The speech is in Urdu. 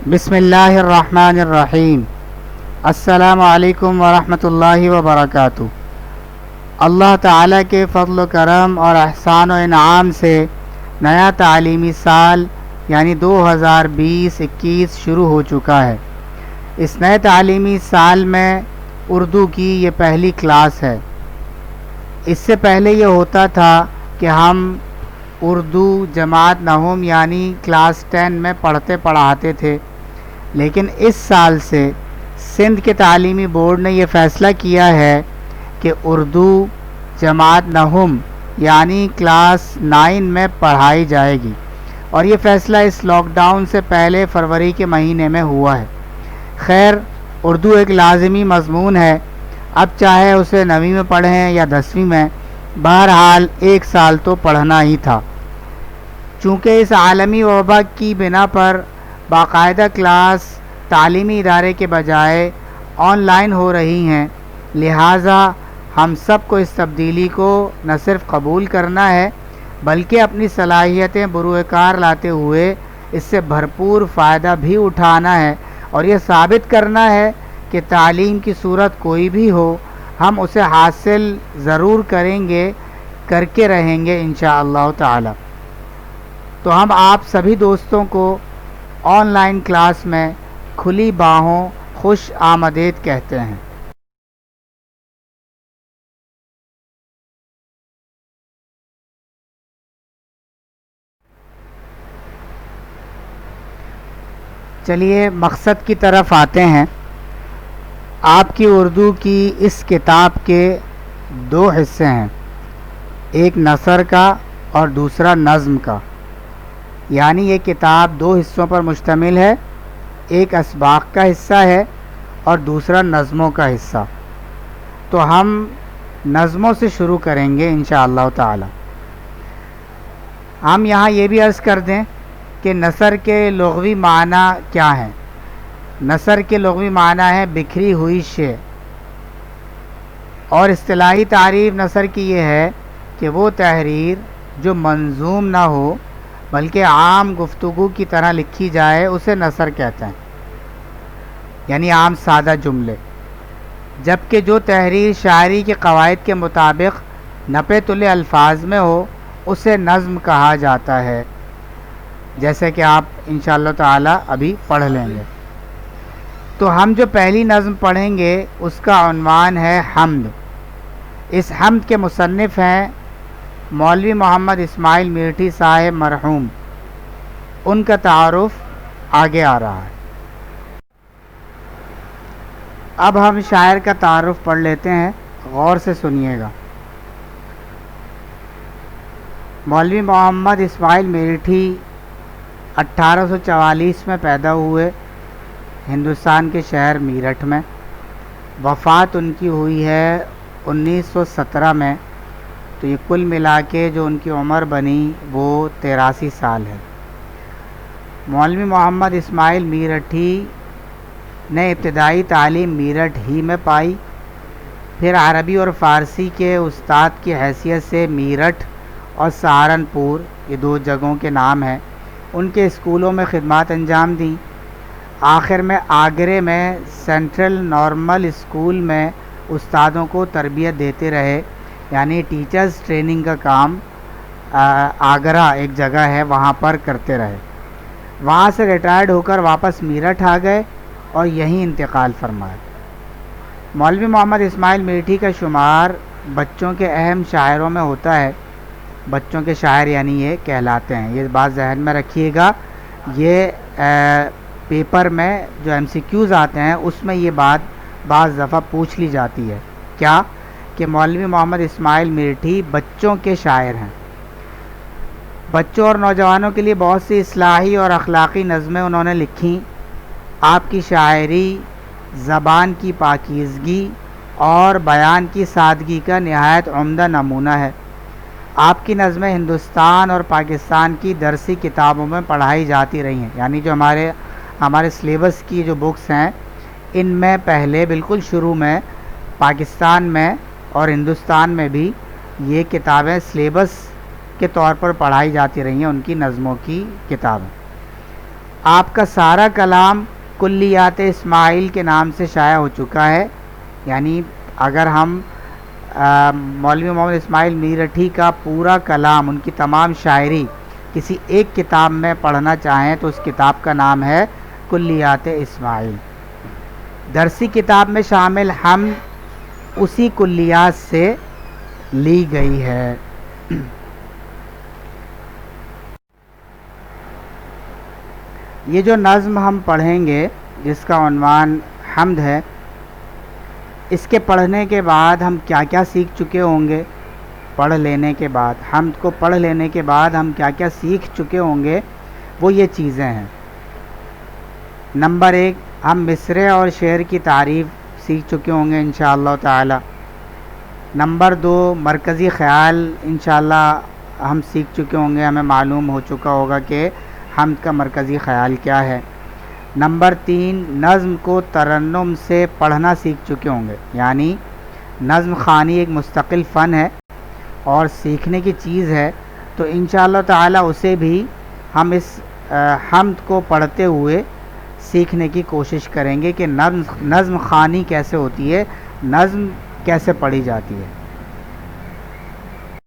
بسم اللہ الرحمن الرحیم۔ السلام علیکم ورحمۃ اللہ وبرکاتہ۔ اللہ تعالیٰ کے فضل و کرم اور احسان و انعام سے نیا تعلیمی سال یعنی 2020-21 شروع ہو چکا ہے۔ اس نئے تعلیمی سال میں اردو کی یہ پہلی کلاس ہے۔ اس سے پہلے یہ ہوتا تھا کہ ہم اردو جماعت نہم یعنی کلاس 10 میں پڑھاتے تھے، لیکن اس سال سے سندھ کے تعلیمی بورڈ نے یہ فیصلہ کیا ہے کہ اردو جماعت نہم یعنی کلاس 9 میں پڑھائی جائے گی، اور یہ فیصلہ اس لاک ڈاؤن سے پہلے فروری کے مہینے میں ہوا ہے۔ خیر، اردو ایک لازمی مضمون ہے، اب چاہے اسے 9ویں میں پڑھیں یا 10ویں میں، بہرحال ایک سال تو پڑھنا ہی تھا۔ چونکہ اس عالمی وبا کی بنا پر باقاعدہ کلاس تعلیمی ادارے کے بجائے آن لائن ہو رہی ہیں، لہٰذا ہم سب کو اس تبدیلی کو نہ صرف قبول کرنا ہے بلکہ اپنی صلاحیتیں بروئے کار لاتے ہوئے اس سے بھرپور فائدہ بھی اٹھانا ہے، اور یہ ثابت کرنا ہے کہ تعلیم کی صورت کوئی بھی ہو، ہم اسے حاصل ضرور کریں گے، کر کے رہیں گے انشاءاللہ تعالی۔ تو ہم آپ سبھی دوستوں کو آن لائن کلاس میں کھلی باہوں خوش آمدید کہتے ہیں۔ چلیے مقصد کی طرف آتے ہیں۔ آپ کی اردو کی اس کتاب کے 2 حصے ہیں، ایک نثر کا اور دوسرا نظم کا، یعنی یہ کتاب 2 حصوں پر مشتمل ہے، ایک اسباق کا حصہ ہے اور دوسرا نظموں کا حصہ۔ تو ہم نظموں سے شروع کریں گے انشاءاللہ تعالی۔ ہم یہاں یہ بھی عرض کر دیں کہ نثر کے لغوی معنی کیا ہیں۔ نثر کے لغوی معنی ہے بکھری ہوئی شے، اور اصطلاحی تعریف نثر کی یہ ہے کہ وہ تحریر جو منظوم نہ ہو بلکہ عام گفتگو کی طرح لکھی جائے اسے نثر کہتے ہیں، یعنی عام سادہ جملے، جبکہ جو تحریر شاعری کے قواعد کے مطابق نپے تلے الفاظ میں ہو اسے نظم کہا جاتا ہے، جیسے کہ آپ انشاءاللہ تعالی ابھی پڑھ لیں گے۔ تو ہم جو پہلی نظم پڑھیں گے اس کا عنوان ہے حمد۔ اس حمد کے مصنف ہیں مولوی محمد اسماعیل میرٹھی صاحب مرحوم۔ ان کا تعارف آگے آ رہا ہے۔ اب ہم شاعر کا تعارف پڑھ لیتے ہیں، غور سے سنیے گا۔ مولوی محمد اسماعیل میرٹھی 1844 میں پیدا ہوئے ہندوستان کے شہر میرٹھ میں۔ وفات ان کی ہوئی ہے 1917 میں، تو یہ کل ملا کے جو ان کی عمر بنی وہ 83 سال ہے۔ مولوی محمد اسماعیل میرٹھی نے ابتدائی تعلیم میرٹھ ہی میں پائی، پھر عربی اور فارسی کے استاد کی حیثیت سے میرٹھ اور سہارنپور، یہ 2 جگہوں کے نام ہیں، ان کے اسکولوں میں خدمات انجام دیں۔ آخر میں آگرے میں سینٹرل نارمل اسکول میں استادوں کو تربیت دیتے رہے، یعنی ٹیچرز ٹریننگ کا کام آگرہ ایک جگہ ہے وہاں پر کرتے رہے۔ وہاں سے ریٹائرڈ ہو کر واپس میرٹھ آ گئے اور یہیں انتقال فرمایا۔ مولوی محمد اسماعیل میرٹھی کا شمار بچوں کے اہم شاعروں میں ہوتا ہے۔ بچوں کے شاعر یعنی یہ کہلاتے ہیں، یہ بات ذہن میں رکھیے گا۔ یہ پیپر میں جو MCQs آتے ہیں اس میں یہ بات بعض دفعہ پوچھ لی جاتی ہے، کیا کہ مولوی محمد اسماعیل میرٹھی بچوں کے شاعر ہیں۔ بچوں اور نوجوانوں کے لیے بہت سی اصلاحی اور اخلاقی نظمیں انہوں نے لکھیں۔ آپ کی شاعری زبان کی پاکیزگی اور بیان کی سادگی کا نہایت عمدہ نمونہ ہے۔ آپ کی نظمیں ہندوستان اور پاکستان کی درسی کتابوں میں پڑھائی جاتی رہی ہیں، یعنی جو ہمارے سلیبس کی جو بکس ہیں ان میں پہلے بالکل شروع میں پاکستان میں اور ہندوستان میں بھی یہ کتابیں سلیبس کے طور پر پڑھائی جاتی رہی ہیں، ان کی نظموں کی کتابیں۔ آپ کا سارا کلام کلیات اسماعیل کے نام سے شائع ہو چکا ہے. یعنی اگر ہم مولوی محمد اسماعیل میرٹھی کا پورا کلام، ان کی تمام شاعری کسی ایک کتاب میں پڑھنا چاہیں تو اس کتاب کا نام ہے کلیات اسماعیل. درسی کتاب میں شامل حمد اسی کلیات سے لی گئی ہے. یہ جو نظم ہم پڑھیں گے جس کا عنوان حمد ہے، اس کے پڑھنے کے بعد ہم کیا کیا سیکھ چکے ہوں گے. پڑھ لینے کے بعد، حمد کو پڑھ لینے کے بعد ہم کیا کیا سیکھ چکے ہوں گے، وہ یہ چیزیں ہیں. نمبر 1، ہم مصرع اور شعر کی تعریف سیکھ چکے ہوں گے انشاءاللہ تعالی. نمبر 2، مرکزی خیال انشاءاللہ ہم سیکھ چکے ہوں گے، ہمیں معلوم ہو چکا ہوگا کہ حمد کا مرکزی خیال کیا ہے. نمبر 3، نظم کو ترنم سے پڑھنا سیکھ چکے ہوں گے. یعنی نظم خوانی ایک مستقل فن ہے اور سیکھنے کی چیز ہے، تو انشاءاللہ تعالی اسے بھی ہم اس حمد کو پڑھتے ہوئے سیکھنے کی کوشش کریں گے کہ نظم خوانی کیسے ہوتی ہے، نظم کیسے پڑھی جاتی ہے.